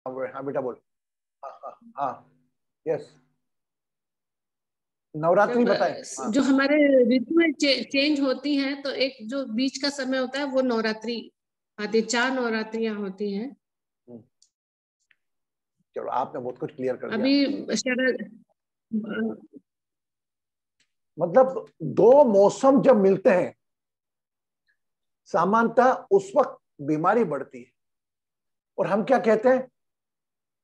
हाँ बेटा बोल। हाँ हाँ हाँ, यस, नवरात्रि बताएं। हाँ जो हमारे ऋतुएं चेंज होती हैं, तो एक जो बीच का समय होता है वो नवरात्रि आती है। 4 नवरात्रियां होती हैं। चलो आपने बहुत कुछ क्लियर कर दिया। अभी शरद, मतलब दो मौसम जब मिलते हैं सामान्यतः उस वक्त बीमारी बढ़ती है, और हम क्या कहते हैं,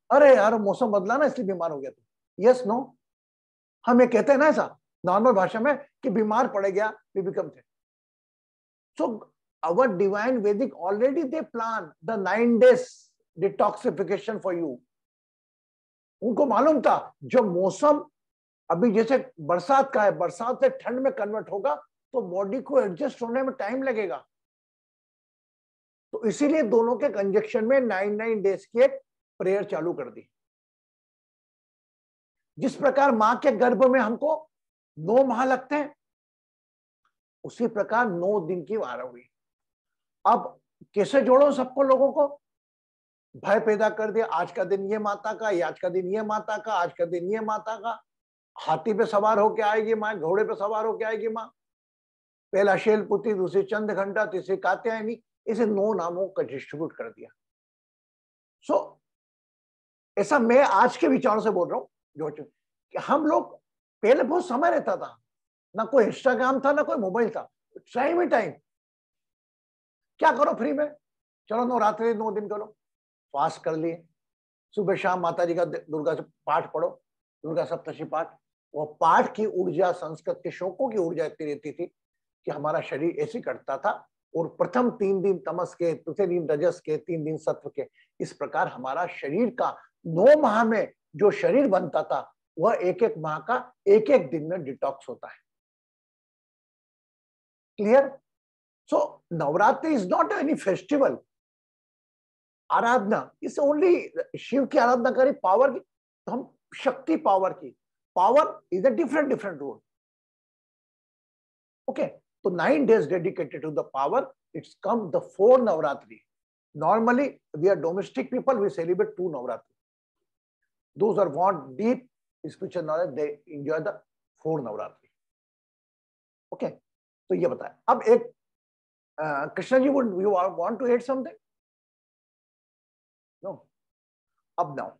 अरे यार मौसम बदला ना इसलिए बीमार हो गया तू। यस नो, हम ये कहते हैं ना ऐसा नॉर्मल भाषा में कि बीमार पड़ गया, वी बिकम थे। सो आवर डिवाइन वैदिक already they plan the 9 days detoxification for you. उनको मालूम था जो मौसम अभी जैसे बरसात का है, बरसात से ठंड में कन्वर्ट होगा तो बॉडी को एडजस्ट होने में टाइम लगेगा। तो इसीलिए दोनों के कंजक्शन में 9 days की एक प्रेयर चालू कर दी। जिस प्रकार मां के गर्भ में हमको 9 माह लगते हैं, उसी प्रकार 9 दिन की वार हुई। अब कैसे जोड़ो सबको, लोगों को भय पैदा कर दिया, आज का दिन ये माता का, आज का दिन ये माता का, आज का दिन ये माता का। हाथी पे सवार होके आएगी माँ, घोड़े पे सवार होके आएगी माँ, पहला शैलपुत्री, दूसरी चंद्रघंटा, तीसरी कात्यायनी, इसे 9 नामों का डिस्ट्रीब्यूट कर दिया। सो ऐसा मैं आज के विचारों से बोल रहा हूं जो कि हम लोग पहले बहुत समय रहता था, ना कोई इंस्टाग्राम था ना कोई मोबाइल था, टाइम ही टाइम। क्या करो फ्री में, चलो नवरात्रि 9 दिन करो, फास्ट कर लिए, सुबह शाम माता जी का दुर्गा से पाठ पढ़ो, दुर्गा सप्तशती पाठ। वो पाठ की ऊर्जा, संस्कृत के श्लोकों की ऊर्जा इतनी रहती थी कि हमारा शरीर ऐसे करता था। और प्रथम 3 दिन तमस के, दूसरे दिन रजस के, 3 दिन सत्व के, इस प्रकार हमारा शरीर का 9 माह में जो शरीर बनता था वह एक एक माह का एक एक दिन में डिटॉक्स होता है। Clear? So Navratri is not any festival, aradhana is only Shiv की आराधना करें पावर की, तो हम शक्ति पावर की, power is a different role. Okay, तो 9 days dedicated to the power, it's come the 4 navratri. Normally we are domestic people, we celebrate 2 navratri. Those are want deep spiritual knowledge, they enjoy the 4 navratri. Okay, तो ये बताया। अब एक Krishna ji, would you want to add something? No. Up now,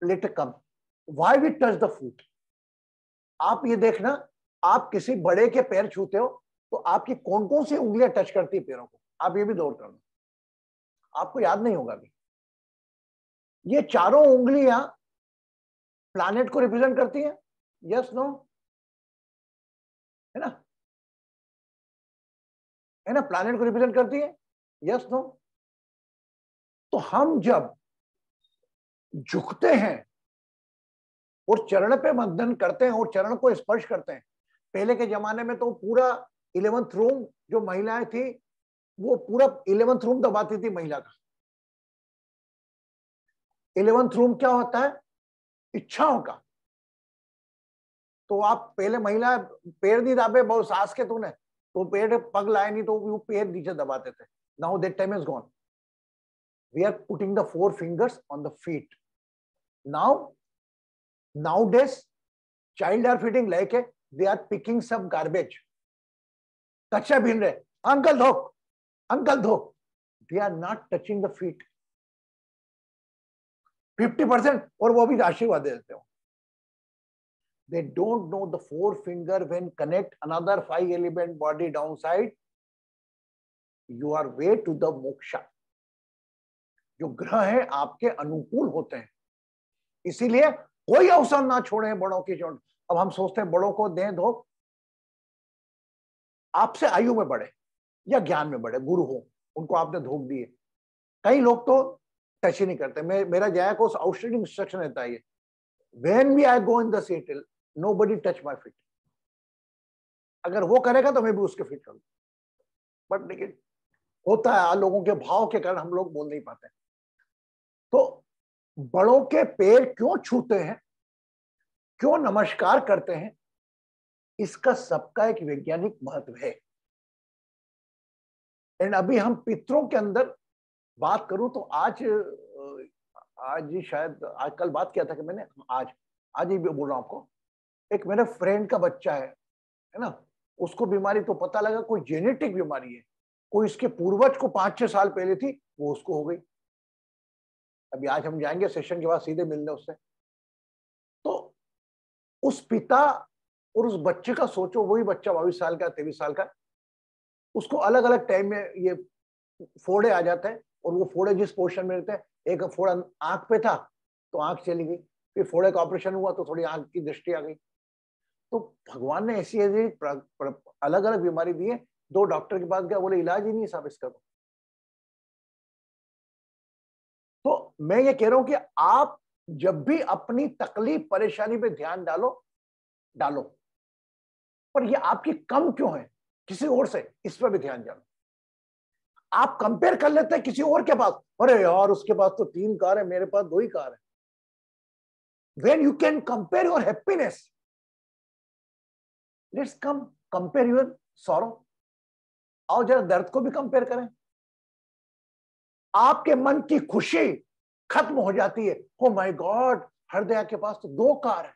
let it come. Why we touch the foot? आप ये देखना, आप किसी बड़े के पैर छूते हो तो आपकी कौन कौन सी उंगलियां टच करती है पैरों को, आप ये भी दौड़ करना, आपको याद नहीं होगा अभी। ये चारों उंगलियां प्लैनेट को रिप्रेजेंट करती हैं, यस नो, है ना, है ना, प्लैनेट को रिप्रेजेंट करती है, यस नो। तो हम जब झुकते हैं और चरण पे बंधन करते हैं और चरण को स्पर्श करते हैं, पहले के जमाने में तो पूरा 11th रूम जो महिलाएं थी वो पूरा 11th रूम दबाती थी महिला का। 11th रूम क्या होता है, इच्छाओं का। तो आप पहले महिला पैर नहीं दाबे, बहुत सास के तूने तो पैर पग लाए नहीं तो वो पैर नीचे दबाते थे। Now that time is gone, we are putting the 4 fingers on the feet. Nowadays child are feeding like a, they are picking some garbage, कच्चा भीन रहे, अंकल धो, अंकल धो, they are not touching the feet 50%, और वो भी आशीर्वाद देते हो। They don't know the 4 finger when connect another 5 element body downside, you are way to the moksha. जो ग्रह है आपके अनुकूल होते हैं, इसीलिए कोई अवसर ना छोड़े बड़ों की चोट। अब हम सोचते हैं बड़ों को दें धो, आपसे आयु में बढ़े या ज्ञान में बढ़े, गुरु हो, उनको आपने धोख दिए। कई लोग तो टच ही नहीं करते। मेरा जया को आउटस्टैंडिंग इंस्ट्रक्शन रहता है, when we I go in the seat nobody touch my feet. अगर वो करेगा तो मैं भी उसके फीट करूँ, बट लेकिन होता है लोगों के भाव के कारण हम लोग बोल नहीं पाते। तो बड़ों के पैर क्यों छूते हैं, क्यों नमस्कार करते हैं, इसका सबका एक वैज्ञानिक महत्व है। एंड अभी हम पितरों के अंदर बात करूं तो आज ही शायद, आज कल बात किया था कि मैंने, आज ही बोल रहा हूं आपको। एक मेरे फ्रेंड का बच्चा है ना, उसको बीमारी तो पता लगा कोई जेनेटिक बीमारी है, कोई इसके पूर्वज को 5-6 साल पहले थी, वो उसको हो गई। अभी आज हम जाएंगे सेशन के बाद सीधे मिलने उससे। तो उस पिता और उस बच्चे का सोचो, वही बच्चा 22 साल का 23 साल का, उसको अलग अलग टाइम में ये फोड़े आ जाते हैं, और वो फोड़े जिस पोर्शन में रहते हैं, एक फोड़ा आंख पे था तो आंख चली गई, फिर फोड़े का ऑपरेशन हुआ तो थोड़ी आंख की दृष्टि आ गई। तो भगवान ने ऐसी ऐसी अलग अलग बीमारी दी है। 2 डॉक्टर के पास गया, बोले इलाज ही नहीं साहब इसका। तो मैं ये कह रहा हूं कि आप जब भी अपनी तकलीफ परेशानी पे ध्यान डालो, पर ये आपकी कम क्यों है किसी और से, इस पर भी ध्यान डालो। आप कंपेयर कर लेते हैं किसी और के पास, अरे यार उसके पास तो 3 कार है, मेरे पास 2 ही कार है। When you can compare your happiness, let's compare your sorrow। आओ जरा दर्द को भी कंपेयर करें। आपके मन की खुशी खत्म हो जाती है, ओ माय गॉड हृदय के पास तो 2 कार है,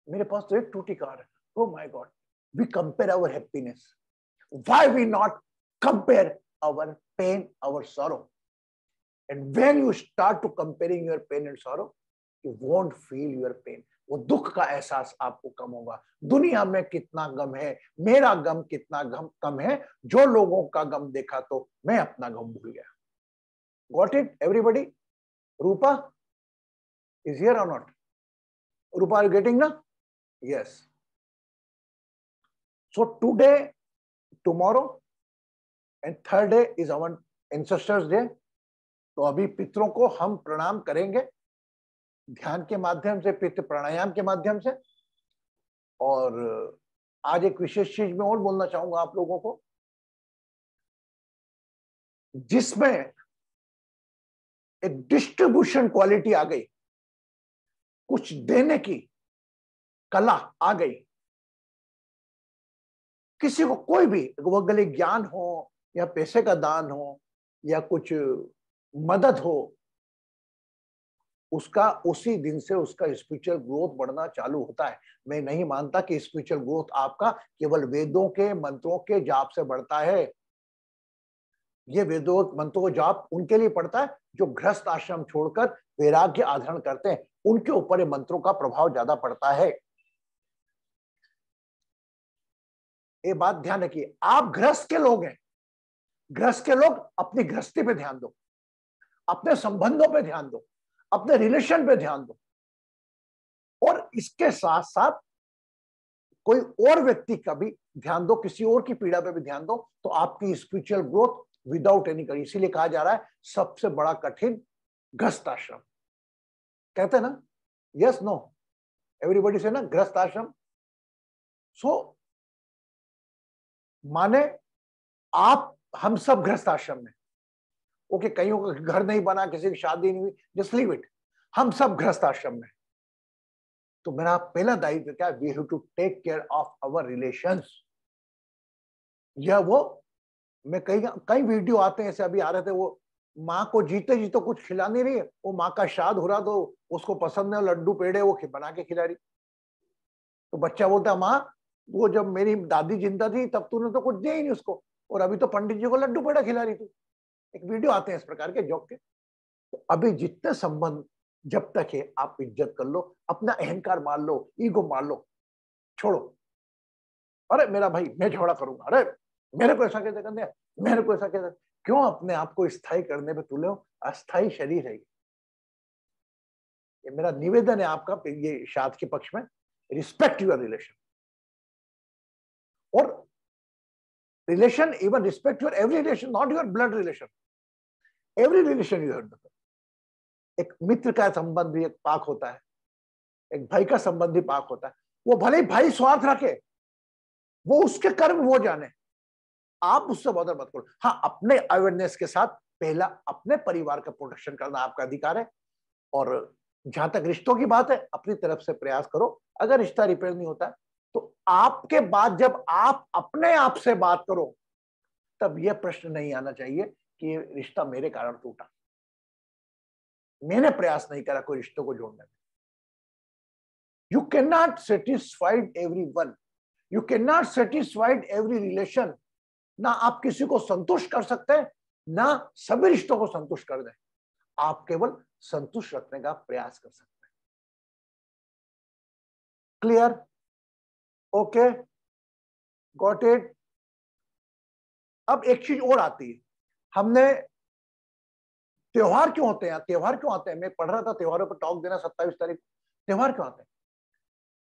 मेरे पास तो 1 टूटी कार है, oh my God. We compare our happiness, why we not compare our pain, our sorrow? And when you start to comparing your pain and sorrow, you won't feel your pain। वो दुख का एहसास आपको कम होगा। दुनिया में कितना गम है, मेरा गम कितना कम है, जो लोगों का गम देखा तो मैं अपना गम भूल गया। Got it, everybody? Rupa is here or not? Rupa, are you getting na? Yes. So today, tomorrow, and third day is our ancestors day। तो अभी पितरों को हम प्रणाम करेंगे ध्यान के माध्यम से, पितृ प्राणायाम के माध्यम से। और आज एक विशेष चीज मैं और बोलना चाहूंगा आप लोगों को, जिसमें एक डिस्ट्रीब्यूशन क्वालिटी आ गई, कुछ देने की कला आ गई। किसी को कोई भी, वो गले ज्ञान हो या पैसे का दान हो या कुछ मदद हो, उसका उसी दिन से उसका स्पिरिचुअल ग्रोथ बढ़ना चालू होता है। मैं नहीं मानता कि स्पिरिचुअल ग्रोथ आपका केवल वेदों के मंत्रों के जाप से बढ़ता है। ये वेदों मंत्रों का जाप उनके लिए पड़ता है जो गृहस्थ आश्रम छोड़कर वैराग्य आधारण करते हैं, उनके ऊपर ये मंत्रों का प्रभाव ज्यादा पड़ता है। ये बात ध्यान रखिए। आप गृहस्थ के लोग हैं, गृहस्थ के लोग अपनी गृहस्थी पे ध्यान दो, अपने संबंधों पे ध्यान दो, अपने रिलेशन पे ध्यान दो, और इसके साथ साथ कोई और व्यक्ति का भी ध्यान दो, किसी और की पीड़ा पे भी ध्यान दो, तो आपकी स्पिरिचुअल ग्रोथ विदाउट एनी करी। इसीलिए कहा जा रहा है सबसे बड़ा कठिन गृहस्थ आश्रम, कहते हैं ना, यस नो एवरीबॉडी से ना, गृहस्थ आश्रम। सो माने आप, हम सब गृहस्थ आश्रम में, ओके, कईयों का घर नहीं बना, किसी की शादी नहीं हुई, जस्ट लीव इट, हम सब गृहस्थ आश्रम में। तो मेरा पहला दायित्व क्या है? We have to take care of our relations. यह वो, मैं कई वीडियो आते हैं ऐसे, अभी आ रहे थे, वो माँ को जीते जी तो कुछ खिला नहीं रही है, वो माँ का श्राद्ध हो रहा तो उसको पसंद है लड्डू पेड़े, वो बना के खिला रही। तो बच्चा बोलता है माँ, वो जब मेरी दादी जिंदा थी तब तूने तो कुछ दिया ही नहीं उसको, और अभी तो पंडित जी को लड्डू पेड़ा खिला रही तू। एक वीडियो आते हैं इस प्रकार के जोक के। तो अभी जितने संबंध जब तक है, आप इज्जत कर लो, अपना अहंकार मार लो, ईगो मार लो, छोड़ो। अरे मेरा भाई, मैं झगड़ा करूंगा, अरे मेरे को ऐसा कैसे करना है, मेरे को ऐसा कैसे, क्यों अपने आप को स्थायी करने पे तुले हो? अस्थायी शरीर है ये मेरा निवेदन है आपका ये शाद के पक्ष में। रिस्पेक्ट योर रिलेशन, और relation, even respect your every relation, not your blood relation, every relation you have. एक मित्र का संबंध भी एक पाक होता है, एक भाई का संबंध भी पाक होता है। वो भले ही भाई स्वार्थ रखे, वो उसके कर्म वो जाने, आप उससे बदर मत करो। हाँ, अपने अवेयरनेस के साथ पहला अपने परिवार का प्रोटेक्शन करना आपका अधिकार है। और जहां तक रिश्तों की बात है, अपनी तरफ से प्रयास करो। अगर रिश्ता रिपेयर नहीं होता तो आपके बाद जब आप अपने आप से बात करो, तब यह प्रश्न नहीं आना चाहिए कि ये रिश्ता मेरे कारण टूटा। मैंने प्रयास नहीं करा कोई रिश्तों को जोड़ने में। You can not satisfied everyone, you can not satisfied every relation. ना आप किसी को संतुष्ट कर सकते हैं, ना सभी रिश्तों को संतुष्ट कर दें। आप केवल संतुष्ट रखने का प्रयास कर सकते हैं। क्लियर? Okay, got it. अब एक चीज और आती है, हमने त्योहार क्यों होते हैं? त्योहार क्यों आते हैं? मैं पढ़ रहा था त्योहारों पर टॉक देना 27 तारीख। त्योहार क्यों आते हैं?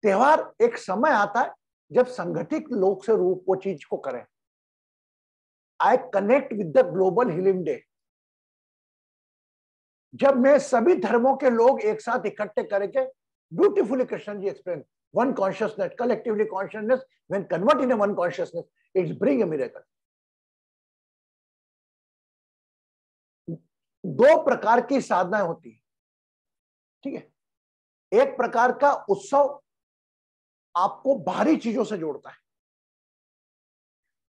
त्योहार एक समय आता है जब संगठित लोग से रूप वो चीज को करें। I connect with the global healing day. जब मैं सभी धर्मों के लोग एक साथ इकट्ठे करके, beautifully Krishna ji explain, one consciousness, collectively consciousness, when convert in one consciousness, it's bring a miracle. दो प्रकार की साधनाएं होती है, ठीक है। एक प्रकार का उत्सव आपको बाहरी चीजों से जोड़ता है,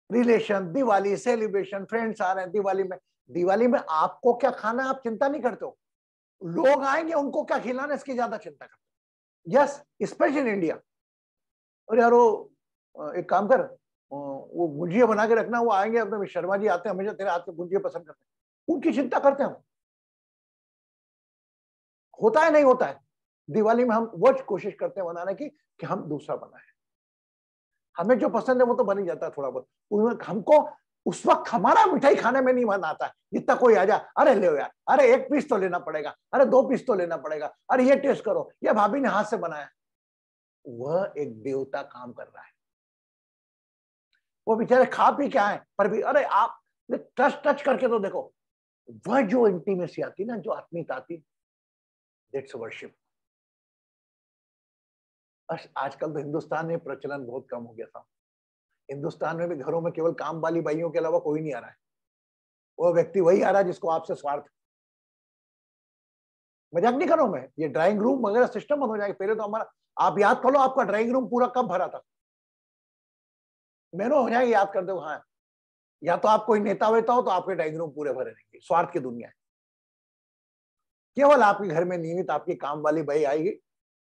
रिलेशन, दिवाली सेलिब्रेशन, फ्रेंड्स आ रहे हैं दिवाली में। दिवाली में आपको क्या खाना है आप चिंता नहीं करते हो, लोग आएंगे उनको क्या खिलाना इसकी ज्यादा चिंता करते हो। Yes, special in India. और यार वो एक काम कर, वो गुजिया बना के रखना, वो आएंगे अपने शर्मा जी आते हैं हमेशा, तेरे हाथ के गुजिया पसंद करते हैं, उनकी चिंता करते हैं हम। होता है नहीं होता है? दिवाली में हम वो कोशिश करते हैं बनाने की कि हम दूसरा बनाए, हमें जो पसंद है वो तो बन ही जाता है थोड़ा बहुत। हमको उस वक्त हमारा मिठाई खाने में नहीं मन आता है, जितना कोई आ जाए, अरे ले यार, अरे एक पीस तो लेना पड़ेगा, अरे 2 पीस तो लेना पड़ेगा, अरे ये टेस्ट करो, ये भाभी ने हाथ से बनाया। वह एक देवता काम कर रहा है, वो बेचारे खा पी के आए, पर भी अरे आप टच करके तो देखो। वह जो इंटीमेसी आती ना, जो आत्मीयता आती, दैट्स वर्शिप। आजकल तो हिंदुस्तान में प्रचलन बहुत कम हो गया था। हिंदुस्तान में भी घरों में केवल काम वाली बाइयों के अलावा कोई नहीं आ रहा है। वो व्यक्ति वही आ रहा है जिसको आपसे स्वार्थ। मजाक नहीं कर रहा हूं मैं, ये ड्राइंग रूम वगैरह सिस्टम बंद हो जाएगा। पहले तो हमारा, आप याद कर लो आपका ड्राइंग रूम पूरा कब भरा था, मेनू हो जाएगा, याद कर दो। हाँ, या तो आप कोई नेता वेता हो तो आपके ड्राइंग रूम पूरे भरे रहेंगे। स्वार्थ की दुनिया है। केवल आपके घर में नियमित आपकी काम वाली बाई आएगी,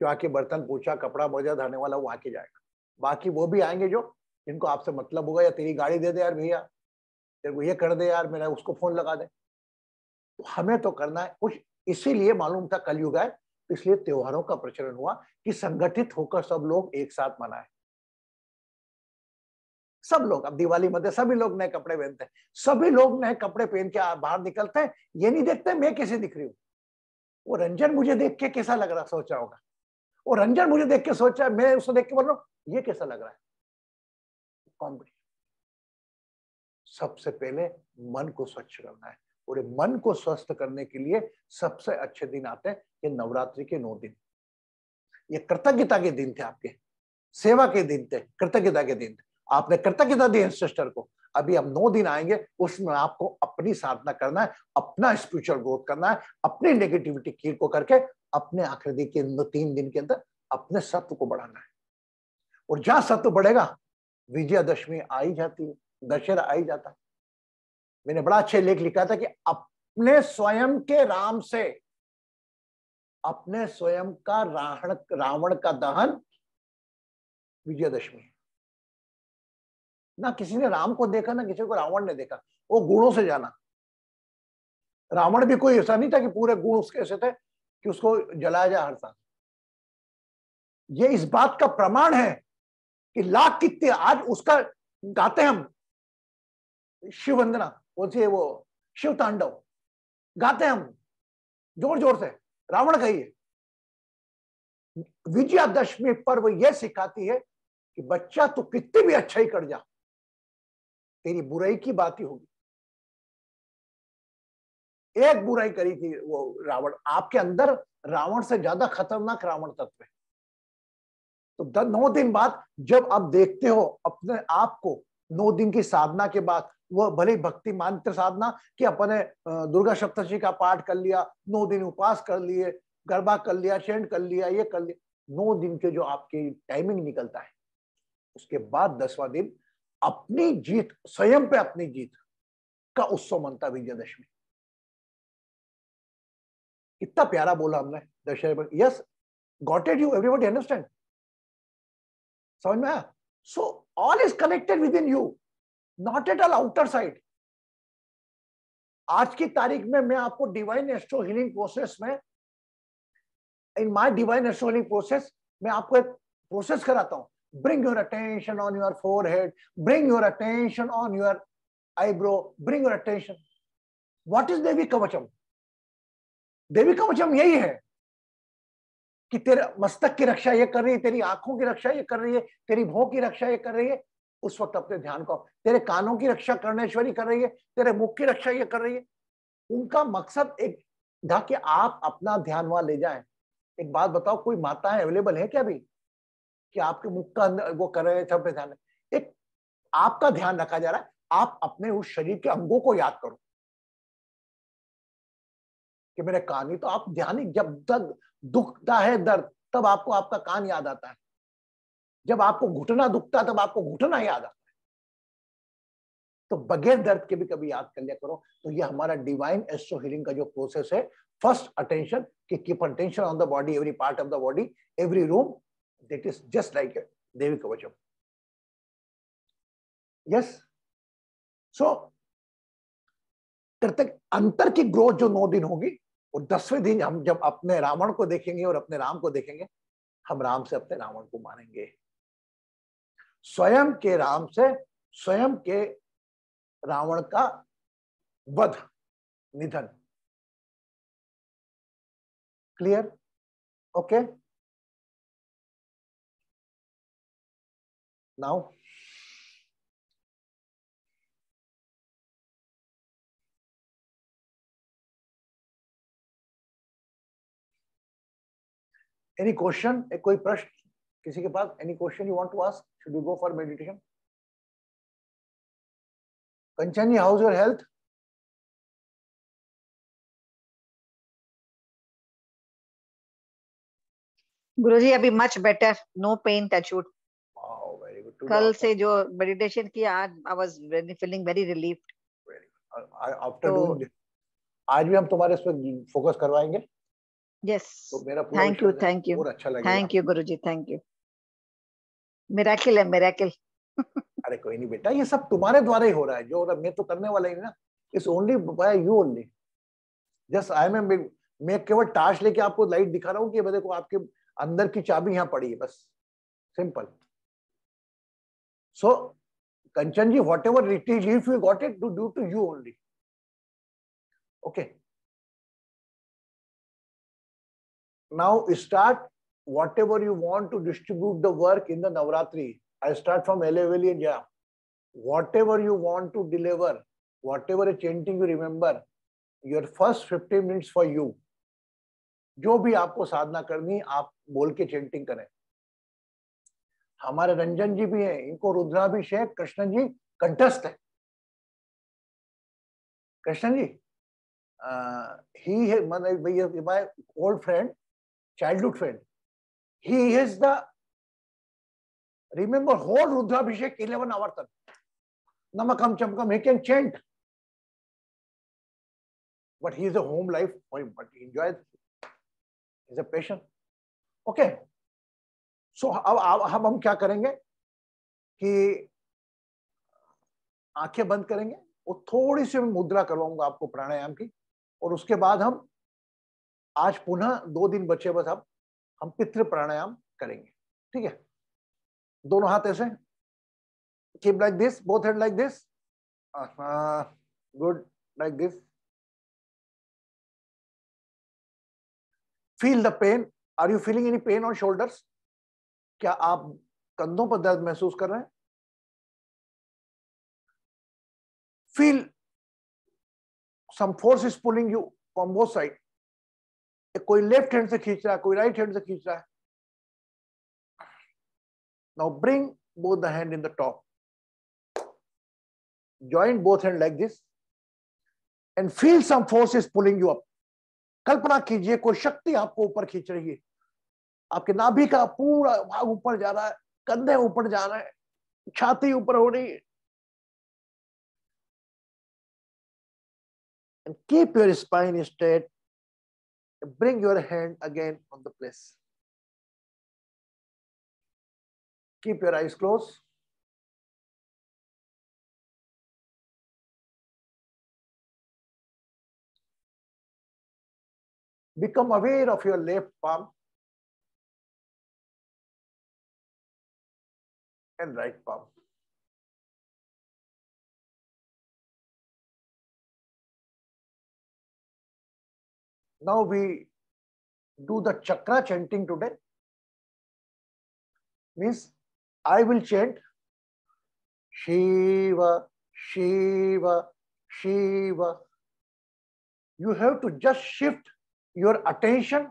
जो आके बर्तन पूछा कपड़ा मोजा धरने वाला वो आके जाएगा। बाकी वो भी आएंगे जो जिनको आपसे मतलब होगा, या तेरी गाड़ी दे दे यार भैया, तेरे को ये कर दे यार, मेरा उसको फोन लगा दे। तो हमें तो करना है कुछ, इसीलिए मालूम था कलयुग है, इसलिए त्योहारों का प्रचलन हुआ कि संगठित होकर सब लोग एक साथ मनाए। सब लोग, अब दिवाली में सभी लोग नए कपड़े पहनते हैं, सभी लोग नए कपड़े पहन के बाहर निकलते हैं। ये नहीं देखते मैं कैसे दिख रही हूँ, वो रंजन मुझे देख के कैसा लग रहा, सोच रहा होगा, और रंजन मुझे देख के सोच रहा है, मैं उसको देख के बोल रहा हूँ ये कैसा लग रहा है। कॉम्पिटिशन। सबसे पहले मन को स्वच्छ करना है, और मन को स्वस्थ करने के लिए सबसे अच्छे दिन आते हैं ये नवरात्रि के 9 दिन। ये कृतज्ञता के दिन थे, आपके सेवा के दिन थे, कृतज्ञता के दिन थे। आपने कृतज्ञता दी सिस्टर को, अभी अब 9 दिन आएंगे, उसमें आपको अपनी साधना करना है, अपना स्पिरिचुअल ग्रोथ करना है, अपनी नेगेटिविटी क्लियर को करके अपने आखिरी के 3 दिन के अंदर अपने सत्व को बढ़ाना है। और जहां सत्व बढ़ेगा विजयादशमी आई जाती है, दशहरा आई जाता है। मैंने बड़ा अच्छा लेख लिखा था कि अपने स्वयं के राम से अपने स्वयं का रावण का दहन विजयादशमी। ना किसी ने राम को देखा, ना किसी को रावण ने देखा, वो गुणों से जाना। रावण भी कोई ऐसा नहीं था कि पूरे गुण उसके ऐसे थे कि उसको जलाया जाए हर साल। ये इस बात का प्रमाण है कि लाख कितने आज उसका गाते हम शिव वंदना, बोलते वो शिव तांडव गाते हम जोर जोर से, रावण का ही है। विजयादशमी पर्व यह सिखाती है कि बच्चा तू कितनी भी अच्छाई कर जा, तेरी बुराई की बात ही होगी। एक बुराई करी थी वो रावण, आपके अंदर रावण से ज्यादा खतरनाक रावण तत्व है। तो 9 दिन बाद जब आप देखते हो अपने आप को, 9 दिन की साधना के बाद, वह भले भक्ति मानते साधना कि अपने दुर्गा सप्तशती का पाठ कर लिया, 9 दिन उपवास कर लिए, गरबा कर लिया, चैंट कर लिया, ये कर लिया, 9 दिन के जो आपकी टाइमिंग निकलता है, उसके बाद 10वां दिन अपनी जीत, स्वयं पे अपनी जीत का उत्सव मनता विजयादशमी। इतना प्यारा बोला हमने दशहरे पर. Yes, got it, you everybody understand? समझ में आया? So all is connected with in you, not at all outer side. आज की तारीख में मैं आपको डिवाइन एस्ट्रो हीलिंग प्रोसेस में, in my divine astro healing process, मैं आपको एक प्रोसेस कराता हूं. Bring your attention on your forehead, bring your attention on your eyebrow, bring your attention. What is Devi Kavacham? Devi Kavacham यही है कि तेरे मस्तक की रक्षा ये कर रही है, तेरी आंखों की रक्षा ये कर रही है, तेरी भौं की रक्षा ये कर रही है. उस वक्त अपने ध्यान को, तेरे कानों की रक्षा कर्णेश्वरी कर रही है, तेरे मुख की रक्षा ये कर रही है. उनका मकसद एक था कि आप अपना ध्यान वहां ले जाएं. एक बात बताओ, कोई माताएं अवेलेबल है क्या अभी कि आपके मुख का वो कर रहे थे अपने ध्यान? एक आपका ध्यान रखा जा रहा है, आप अपने उस शरीर के अंगों को याद करो कि मेरे कान ही तो. आप ध्यान, जब तक दुखता है दर्द तब आपको आपका कान याद आता है. जब आपको घुटना दुखता है तब आपको घुटना याद आता है. तो बगैर दर्द के भी कभी याद कर लिया करो. तो ये हमारा डिवाइन एस्ट्रो हीलिंग का जो प्रोसेस है, फर्स्ट अटेंशन, कि keep attention on the body, every part of the body, every room. That is just like Devi Kavacham. Yes. So कृतक अंतर की ग्रोथ जो 9 दिन होगी, और 10वें दिन हम जब अपने रावण को देखेंगे और अपने राम को देखेंगे, हम राम से अपने रावण को मानेंगे. स्वयं के राम से स्वयं के रावण का वध, निधन. Clear? Okay. Now any question? कोई प्रश्न किसी के पास? Any question you want to ask? Should we go for meditation? Kanchan ji, how is your health? Guruji अभी much better, no pain, touch wood. Very good. कल से जो मेडिटेशन किया, आज I was feeling very relieved. After doing, आज भी हम तुम्हारे इस पर फोकस करवाएंगे. यस, तो मेरा पूरा थैंक यू, थैंक यू, और अच्छा लगेगा. Thank you Guruji, thank you. Miracle है, मिरेकल. अरे कोई नहीं बेटा, ये सब तुम्हारे द्वारा ही हो रहा है. जो मैं तो करने वाला ही ना. It's only by you only. Just I am, मैं केवल टार्च लेके आपको लाइट दिखा रहा हूँ कि देखो आपके अंदर की चाबी यहाँ पड़ी है, बस. Simple. So Kanchan ji, whatever it is, if you got it, do to you only. Okay. Now start whatever you want to distribute the work in the Navratri. I start from Eleveli and Jaya. Whatever you want to deliver, whatever a chanting you remember, your first 15 minutes for you. जो भी आपको साधना करनी, आप बोल के chanting करें. हमारे रंजन जी भी हैं, इनको रुद्राभिषेक कृष्ण जी कंठस्थ है. कृष्ण जी, he है my old friend, childhood friend. He is the, remember, whole Rudrabhishek 11 avartan. Namakam Chamkam, he can chant. But he is a home life, but he enjoys. He's a patient. Okay. So अब हम क्या करेंगे कि आंखें बंद करेंगे और थोड़ी सी मुद्रा करवाऊंगा आपको प्राणायाम की, और उसके बाद हम आज पुनः 2 दिन बचे बस, अब हम पितृ प्राणायाम करेंगे. ठीक है? दोनों हाथ ऐसे, keep like this, both hands like this. Good, like this. Feel the pain. Are you feeling any pain on shoulders? क्या आप कंधों पर दर्द महसूस कर रहे हैं? Feel some force is pulling you from both sides. कोई लेफ्ट हैंड से खींच रहा है, कोई राइट हैंड से खींच रहा है. Now bring both the hand in the top. Join both hands like this and feel some force is pulling you up. कल्पना कीजिए कोई शक्ति आपको ऊपर खींच रही है. आपके नाभि का पूरा भाग ऊपर जा रहा है, कंधे ऊपर जा रहे हैं, छाती ऊपर हो रही है. And keep your spine straight Bring your hand again on the place. Keep your eyes closed. Become aware of your left palm and right palm. Now we do the chakra chanting today. Means I will chant Shiva, Shiva, Shiva. You have to just shift your attention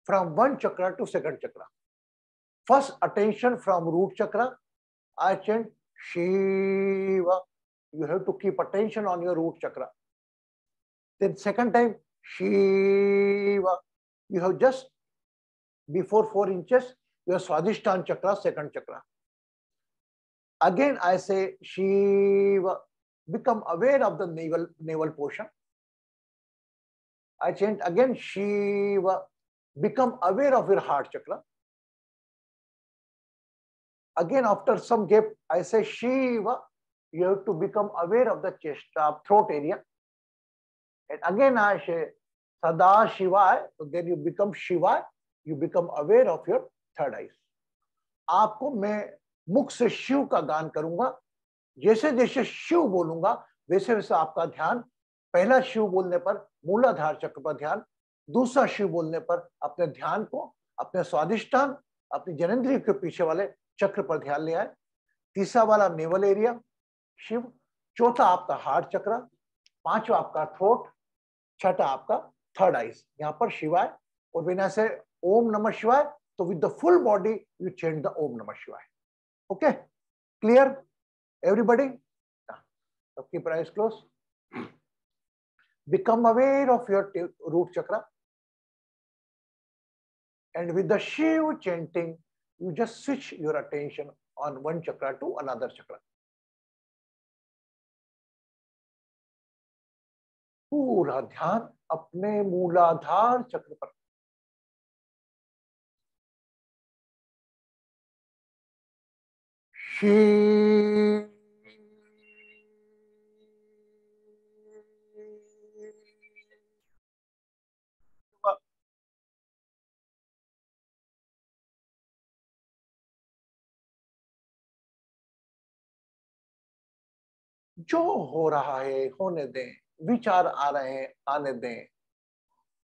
from one chakra to second chakra. First attention from root chakra, I chant Shiva. You have to keep attention on your root chakra. Then second time, Shiva. You have just before 4 inches, your Swadhisthana chakra, second chakra. Again, I say Shiva. Become aware of the navel portion. I chant again Shiva. Become aware of your heart chakra. Again, after some gap, I say Shiva. You have to become aware of the chest, throat area. And again, I say Sada Shiva. So then you become Shiva. You become aware of your third eyes. आपको मैं मुख से शिव का गान करूंगा. जैसे जैसे शिव बोलूंगा वैसे वैसे आपका ध्यान पहला शिव बोलने पर मूलाधार चक्र पर ध्यान, दूसरा शिव बोलने पर अपने ध्यान को अपने स्वादिष्टान, अपनी जननेंद्रिय के पीछे वाले चक्र पर ध्यान ले आए. तीसरा वाला नेवल एरिया शिव, चौथा आपका हार्ट चक्र, पांचवा आपका थ्रोट, छठा आपका थर्ड आइज. यहाँ पर शिवाय. और बिना से ओम नमः शिवाय, तो with the full body you chant the Om Namah Shivaya. Okay, clear everybody? So keep your eyes closed. Become aware of your root chakra. And with the Shiv chanting, you just switch your attention on one chakra to another chakra. पूरा ध्यान अपने मूलाधार चक्र पर. शिव जो हो रहा है होने दें, विचार आ रहे हैं आने दें.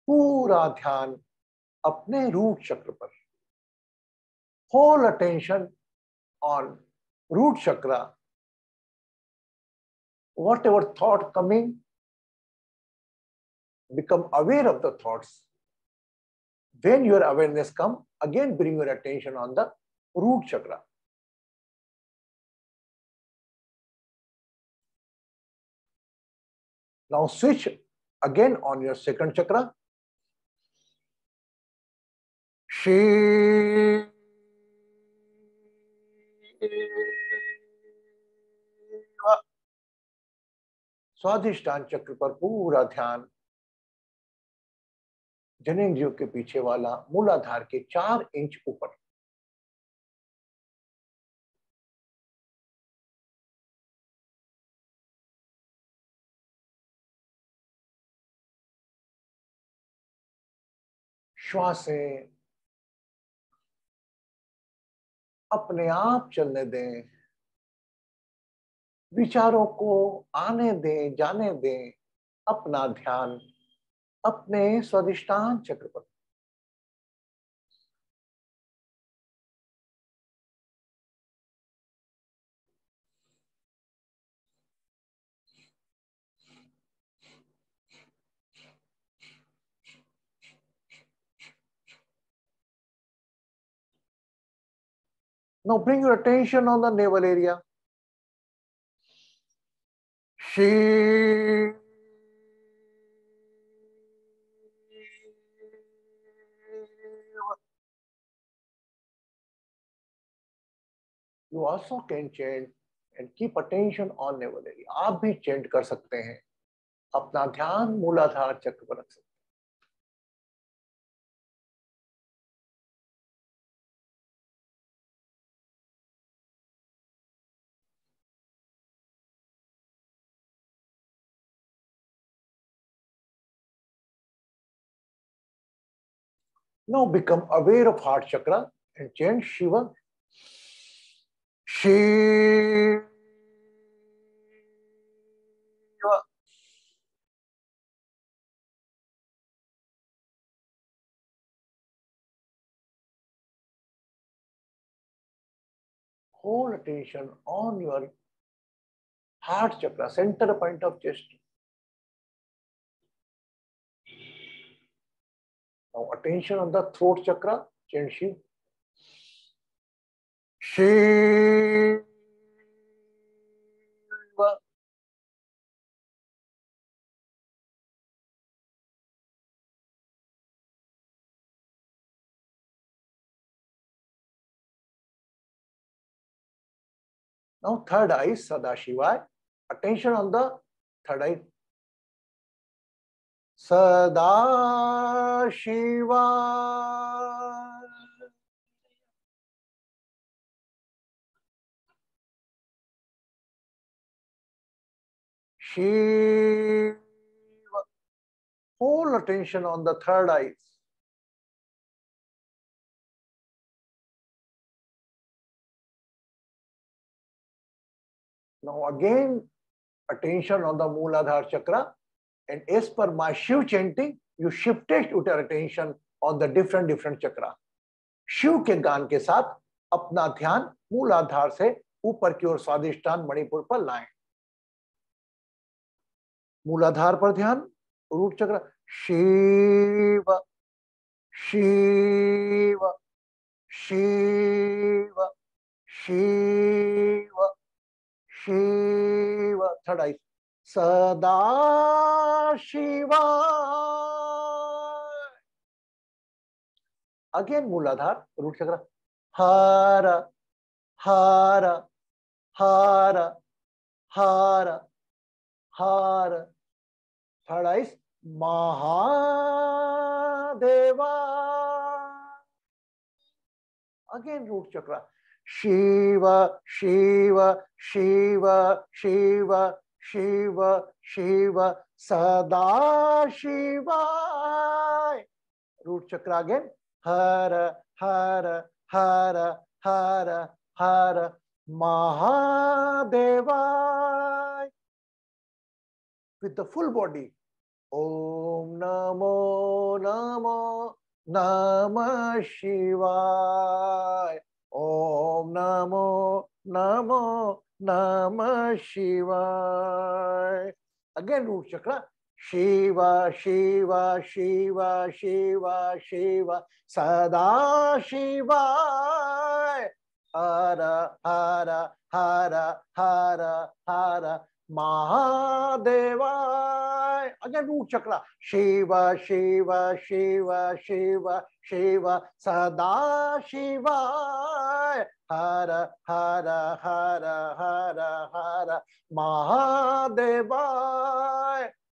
पूरा ध्यान अपने रूट चक्र पर. Whole attention on root chakra. Whatever thought coming, become aware of the thoughts. When your awareness comes, again bring your attention on the root chakra. Now switch again on your second chakra. Shiva. स्वाधिष्ठान चक्र पर पूरा ध्यान जननेंद्रियों के पीछे वाला मूलाधार के 4 inch ऊपर. श्वासें अपने आप चलने दें. विचारों को आने दें, जाने दें. अपना ध्यान अपने स्वादिष्टान चक्र पर. Now bring your attention on the navel area. Shiva. You also can chant and keep attention on navel area. आप भी chant कर सकते हैं. अपना ध्यान मूलाधार चक्र पर रख सकते हैं. Now become aware of heart chakra and chant Shiva. Shiva. Whole attention on your heart chakra, center point of chest. Now attention on the throat chakra, chant Shiva. Shiva. Now third eye, Sadashivaya. Attention on the third eye. Sadashivaya. Shiva. Full attention on the third eye. Now again, attention on the Mooladhara chakra, and as per my Shiv chanting, you shifted your attention on the different chakra. Shiv के गान के साथ अपना ध्यान मूलाधार से ऊपर की ओर स्वादिष्ठान मणिपुर पर लाएं. मूलाधार पर ध्यान, रूट चक्र. शिव शिव शिव शिव शिव. थर्ड आई, सदा शिवा. अगेन मूलाधार, रूट चक्र. हर हर हर हर हर. थर्ड आई, महादेवा. अगेन रूट चक्र. शिव शिव शिव शिव शिव शिव सदा शिवाय. रूट चक्र अगेन. हर हर हर हर हर महादेवाय. With the full body. Om Namo Namo Namah Shivaya. Om Namo Namo Namah Shivaya. Again root chakra. Shiva Shiva Shiva Shiva Shiva Sada Shivaya. Hara Hara Hara Hara Hara Mahadeva. Again root chakra. Shiva Shiva Shiva Shiva Shiva Sada Shiva. Hara Hara Hara Hara Hara Mahadeva.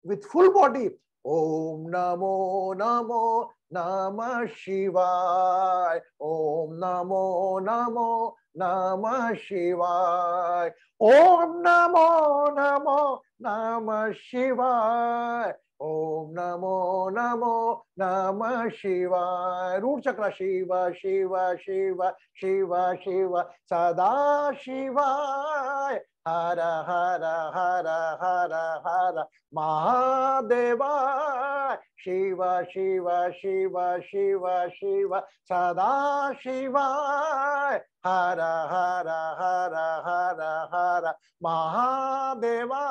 With full body. Om Namo Namo Namah Shivaya. Om Namo Namo Namah Shivaya. Om Namo Namo Namah Shivaya. Om Namo Namo Namah Shivaya. Root chakra. Shiva Shiva Shiva Shiva Shiva Sada Shivaya. Hara Hara Hara Hara Hara Mahadeva. Shiva Shiva Shiva Shiva Shiva Sada Shiva. Hara Hara Hara Hara Hara Mahadeva.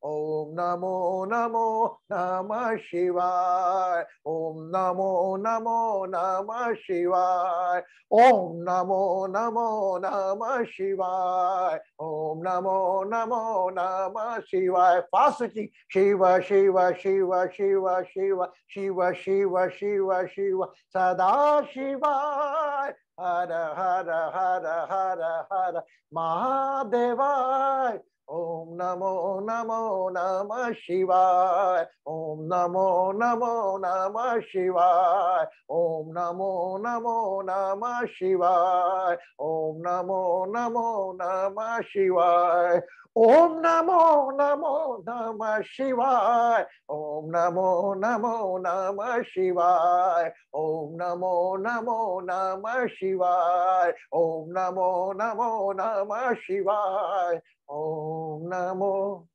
Om Namo Namo Namah Shivaya. Om Namo Namo Namah Shivaya. Om Namo Namo Namah Shivaya. Om Namo Namo Namah Shivaya. Fast switching. Shiva Shiva Shiva Shiva Shiva Shiva Shiva Shiva Shiva Sada Shiva. हर हर हर हर हर महादेवाय। ओम नमो नमो नमः शिवाय। ओम नमो नमो नमः शिवाय। ओम नमो नमो नमः शिवाय। ओम नमो नमो नमः शिवाय। ओम नमो नमो नमः शिवाय। ओम नमो नमो नमः शिवाय। ओम नमो नमो नमः शिवाय। ओम नमो नमो नमः शिवाय। ओम नमो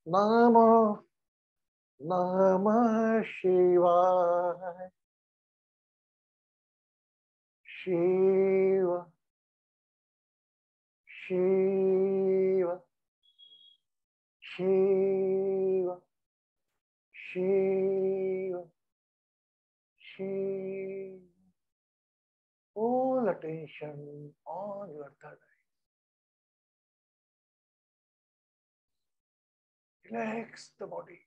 नमो नमः शिवाय। Shiv Shiv Shiv Shiv Shiv. All attention on your third eye. Relax the body.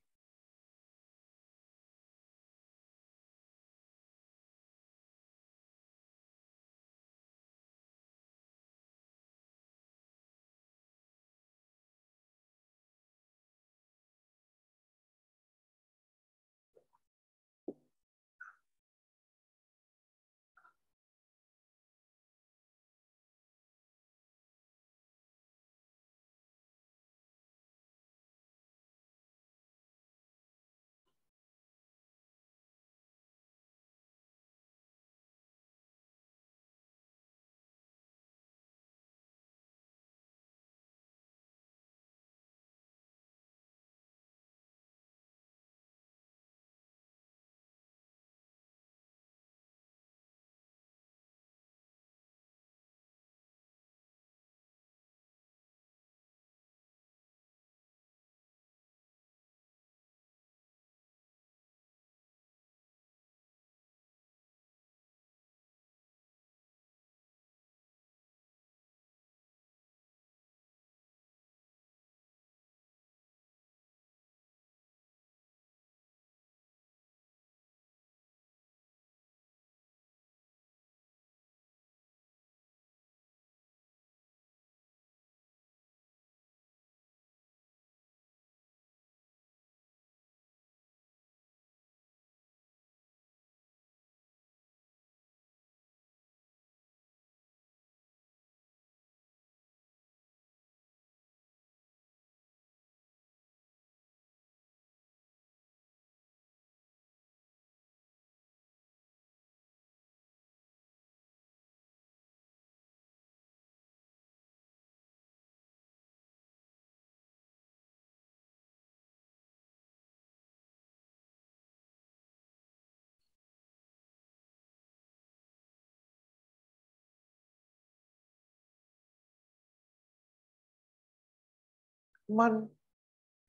मन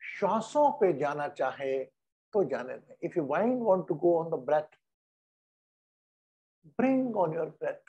श्वासों पे जाना चाहे तो जाने दें. If your mind want to go on the breath, bring on your breath.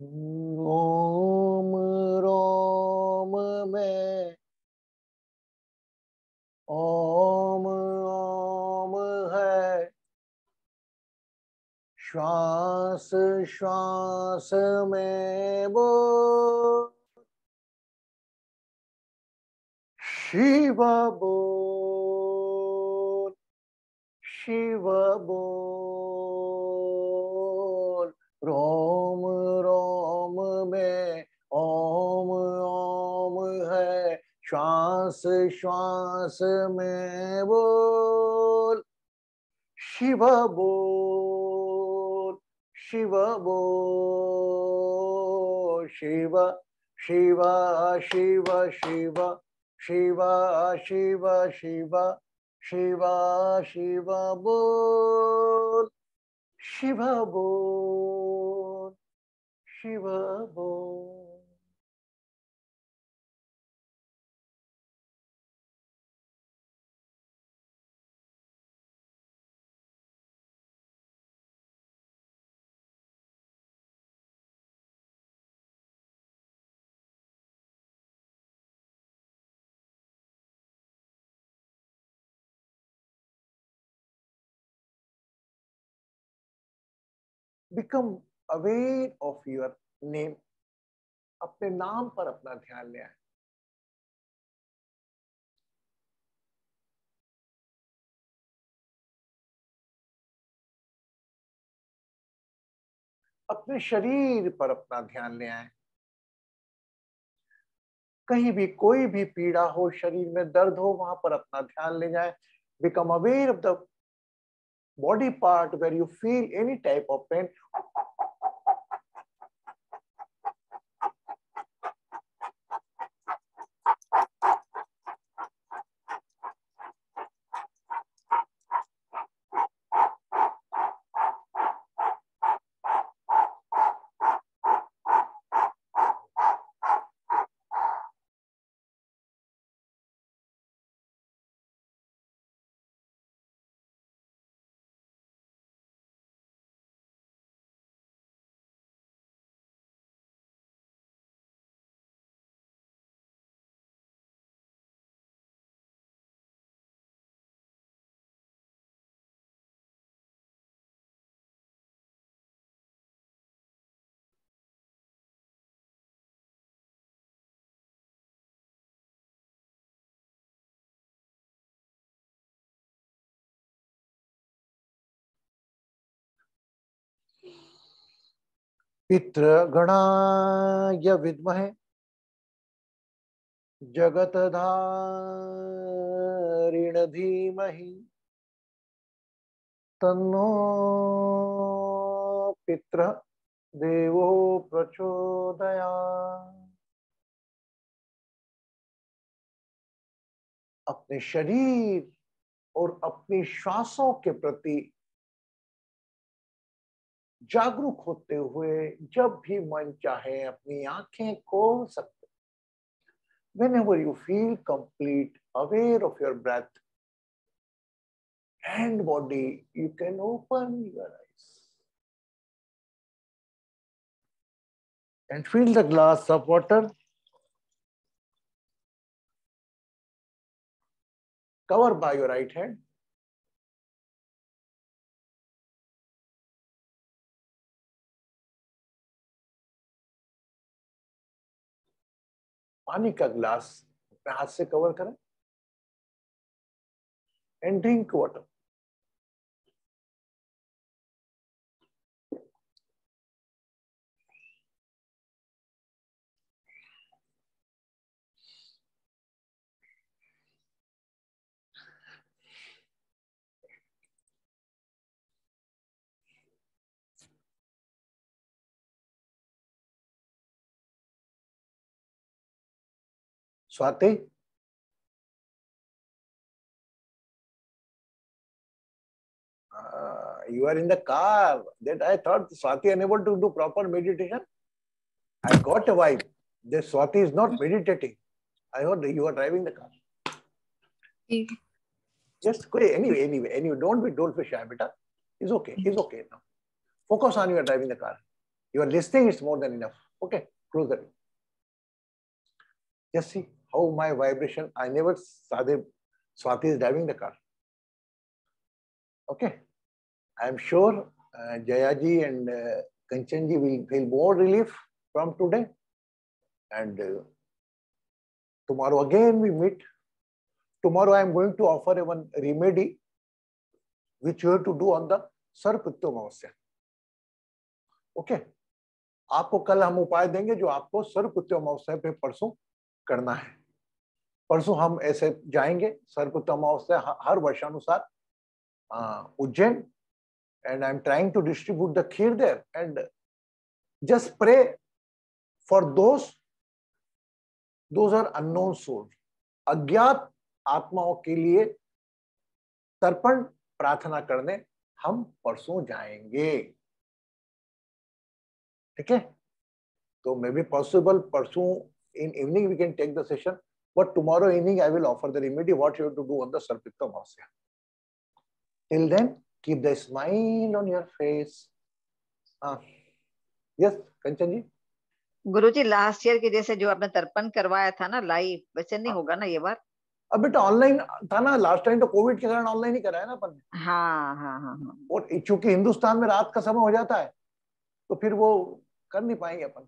ओम रोम में ओम ओम है, श्वास श्वास में बोल, शिव बोल, शिव बोल, रोम रोम में ओम ओम है, श्वास श्वास में बोल, शिव बोल, शिव बोल, शिव शिव शिव शिव शिव शिव शिव शिव शिव बोल, शिव बोल, शिव बोल। Become aware of your name. अपने नाम पर अपना ध्यान ले आए। अपने शरीर पर अपना ध्यान ले आए। कहीं भी कोई भी पीड़ा हो, शरीर में दर्द हो, वहां पर अपना ध्यान ले जाए। Become aware of the body part where you feel any type of pain. पितृगणाय विद्महे जगतधारिण धीमहि तन्नो पितृ देवो प्रचोदयात्। अपने शरीर और अपनी श्वासों के प्रति जागरूक होते हुए जब भी मन चाहे अपनी आंखें खोल सकते। Whenever you feel complete aware of your breath and body, you can open your eyes and fill the glass of water. Cover by your right hand. पानी का ग्लास अपने हाथ से कवर करें and drink water. Swati, you are in the car. That I thought Swati unable to do proper meditation. I got a vibe that Swati is not meditating. I heard you are driving the car. Just anyway, don't be shy, beta. It's okay. It's okay now. Focus on you are driving the car. You are listening, it's more than enough. Okay, close that. Just see how my vibration, I never saw Swati is driving the car. Okay, I am sure Jayaji and Kanchanji will feel more relief from today. And tomorrow again we meet. Tomorrow I am going to offer one remedy which you have to do on the Sarpritya Amavasya. Okay, आपको कल हम उपाय देंगे जो आपको सर्वपुत्र अमावस्या पे परसों करना है. परसों हम ऐसे जाएंगे सर्वपुत्र अमावस्या हर वर्षानुसार Ujjain, and I'm trying to distribute the kheer there, and just pray for those are unknown souls, अज्ञात आत्माओं के लिए तर्पण प्रार्थना करने हम परसों जाएंगे. ठीक है, तो मे बी पॉसिबल परसों in evening we can take the session, but tomorrow evening I will offer the remedy what you have to do on the Sarpitya Amavasya. Till then, keep the smile on your face. Yes, Kanchan ji. Guruji last year के जैसे जो आपने तर्पण करवाया था ना live, वैसे नहीं होगा ना ये बार? अब बेटा ऑनलाइन था ना, लास्ट टाइम तो कोविड के कारण ऑनलाइन ही कराया ना अपन ने. हाँ. और चूंकि हिंदुस्तान में रात का समय हो जाता है तो फिर वो कर नहीं पाएंगे अपन.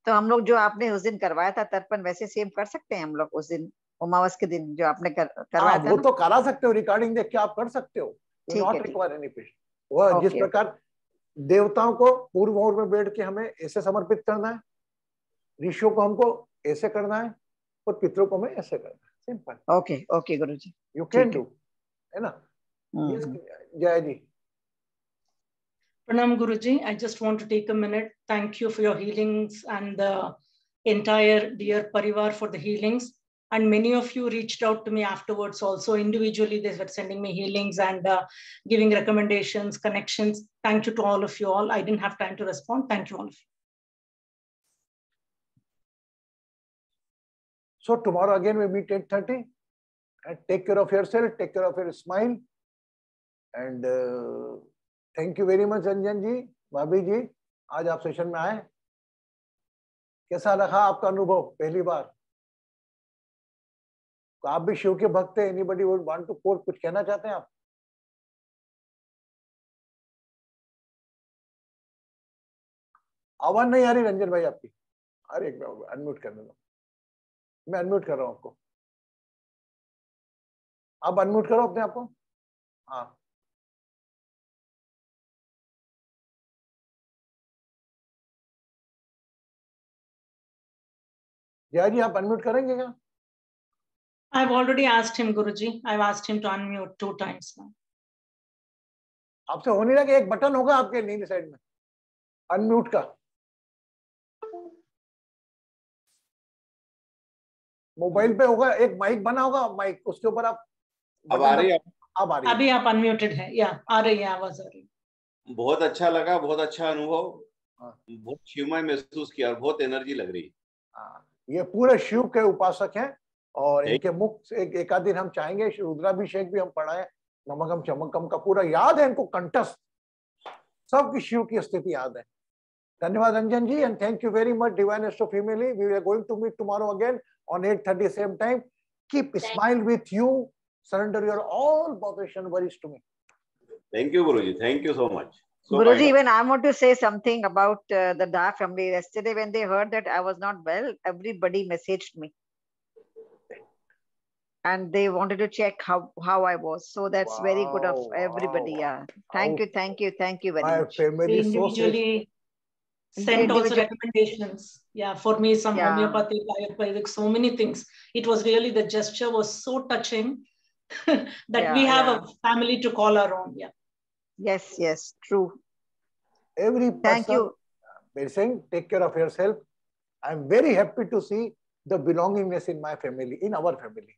तो हम लोग जो आपने उस दिन करवाया था तर्पण वैसे सेम कर सकते हैं हम लोग उस दिन अमावस के दिन जो आपने करवाया था. वो तो करा सकते हो, रिकॉर्डिंग देख के आप कर सकते हो. Not require any patient. वो जिस प्रकार देवताओं को पूर्व मुहूर्त में बैठ के हमें ऐसे समर्पित करना है, ऋषियों को हमको ऐसे करना है और पितरों को हमें ऐसे करना है. Simple. Okay Guruji, you can do, है ना. जय जी. Pranam Guruji, I just want to take a minute. Thank you for your healings and the entire dear Parivar for the healings. And many of you reached out to me afterwards also individually. They were sending me healings and giving recommendations, connections. Thank you to all of you all. I didn't have time to respond. Thank you all of you. So tomorrow again we meet 8:30 and take care of yourself, take care of your smile. And thank you very much Ranjan ji, bhabhi ji, आज आप session में आए. कैसा रहा आपका अनुभव पहली बार? तो आप भी शिव के भक्त हैं. Anybody would want to quote, कुछ कहना चाहते हैं आप? आवाज नहीं आ रही रंजन भाई आपकी. अरे एक बार अनम्यूट करने दो. मैं अनम्यूट कर रहा हूं आपको. आप अनम्यूट करो अपने आप को. हाँ, जया जी आप अनम्यूट करेंगे क्या? I've already asked him, Guruji. I've asked him to unmute 2 times now. आपसे हो नहीं रहा कि एक बटन होगा आपके नीचे साइड में अनम्यूट का. मोबाइल पे होगा एक माइक बना होगा, माइक उसके ऊपर आप. अब आ रही है? अब आ रही है. अभी आप अनम्यूटेड है. या आ रही है, आवाज आ रही है. बहुत अच्छा लगा, बहुत अच्छा अनुभव, बहुत शिवमय महसूस किया और बहुत एनर्जी लग रही है. ये पूरे शिव के उपासक हैं और इनके मुख से एक आध दिन हम चाहेंगे रुद्राभिषेक भी हम पढ़ाएं. नमकम चमकम का पूरा याद है इनको, कंठस्थ सबकी शिव की स्थिति याद है. धन्यवाद Ranjan ji and thank you very much divine astro family. We are going to meet tomorrow again on 8:30 same time. Keep smile with you. Surrender your all botheration worries to me. Thank you, Guruji. Thank you so much. So Guruji, even I want to say something about the Da family. Yesterday, when they heard that I was not well, everybody messaged me, and they wanted to check how I was. So that's very good of everybody. Yeah, thank you very my much. family Individually sent also recommendations. Yeah, for me some homeopathic, ayurvedic, so many things. It was really, the gesture was so touching that we have a family to call our own. Yeah. Yes, true. Every person, thank you. They're saying take care of yourself. I'm very happy to see the belongingness in my family, in our family.